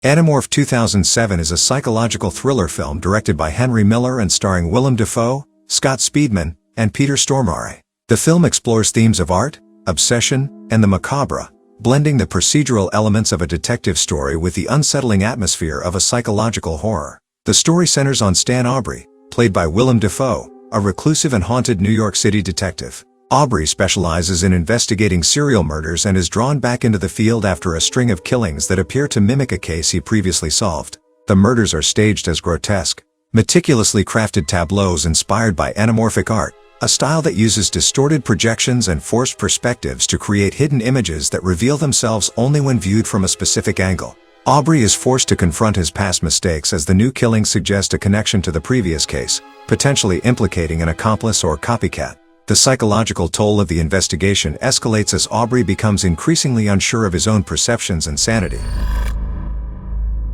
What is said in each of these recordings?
Anamorph 2007 is a psychological thriller film directed by Henry Miller and starring Willem Dafoe, Scott Speedman, and Peter Stormare. The film explores themes of art, obsession, and the macabre, blending the procedural elements of a detective story with the unsettling atmosphere of a psychological horror. The story centers on Stan Aubrey, played by Willem Dafoe, a reclusive and haunted New York City detective. Aubrey specializes in investigating serial murders and is drawn back into the field after a string of killings that appear to mimic a case he previously solved. The murders are staged as grotesque, meticulously crafted tableaus inspired by anamorphic art, a style that uses distorted projections and forced perspectives to create hidden images that reveal themselves only when viewed from a specific angle. Aubrey is forced to confront his past mistakes as the new killings suggest a connection to the previous case, potentially implicating an accomplice or copycat. The psychological toll of the investigation escalates as Aubrey becomes increasingly unsure of his own perceptions and sanity.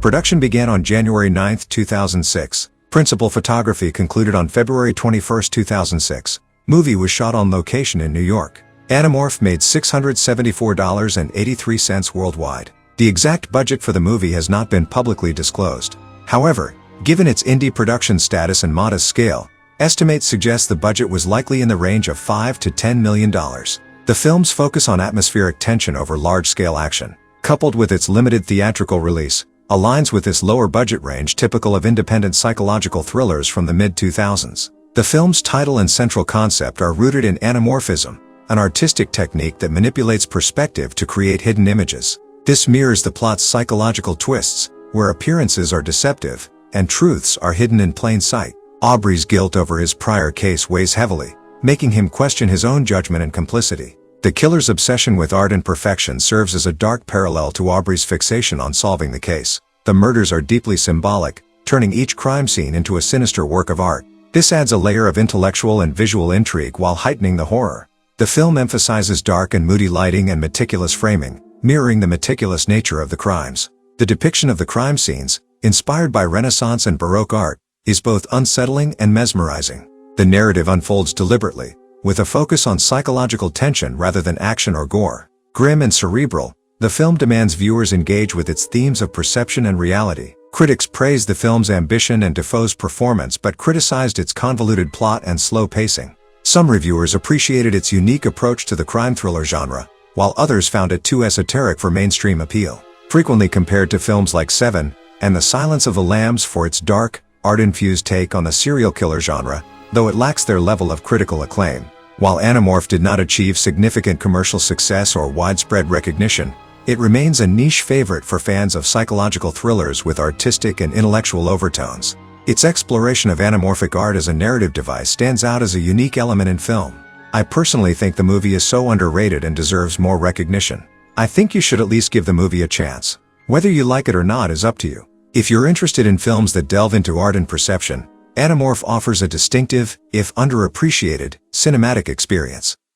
Production began on January 9, 2006. Principal photography concluded on February 21, 2006. Movie was shot on location in New York. Anamorph made $674.83 worldwide. The exact budget for the movie has not been publicly disclosed. However, given its indie production status and modest scale, estimates suggest the budget was likely in the range of $5 to $10 million. The film's focus on atmospheric tension over large-scale action, coupled with its limited theatrical release, aligns with this lower budget range typical of independent psychological thrillers from the mid-2000s. The film's title and central concept are rooted in anamorphism, an artistic technique that manipulates perspective to create hidden images. This mirrors the plot's psychological twists, where appearances are deceptive and truths are hidden in plain sight. Aubrey's guilt over his prior case weighs heavily, making him question his own judgment and complicity. The killer's obsession with art and perfection serves as a dark parallel to Aubrey's fixation on solving the case. The murders are deeply symbolic, turning each crime scene into a sinister work of art. This adds a layer of intellectual and visual intrigue while heightening the horror. The film emphasizes dark and moody lighting and meticulous framing, mirroring the meticulous nature of the crimes. The depiction of the crime scenes, inspired by Renaissance and Baroque art, is both unsettling and mesmerizing. The narrative unfolds deliberately, with a focus on psychological tension rather than action or gore. Grim and cerebral, the film demands viewers engage with its themes of perception and reality. Critics praised the film's ambition and Dafoe's performance but criticized its convoluted plot and slow pacing. Some reviewers appreciated its unique approach to the crime thriller genre, while others found it too esoteric for mainstream appeal. Frequently compared to films like Se7en and The Silence of the Lambs for its dark, art-infused take on the serial killer genre, though it lacks their level of critical acclaim. While Anamorph did not achieve significant commercial success or widespread recognition, it remains a niche favorite for fans of psychological thrillers with artistic and intellectual overtones. Its exploration of anamorphic art as a narrative device stands out as a unique element in film. I personally think the movie is so underrated and deserves more recognition. I think you should at least give the movie a chance. Whether you like it or not is up to you. If you're interested in films that delve into art and perception, Anamorph offers a distinctive, if underappreciated, cinematic experience.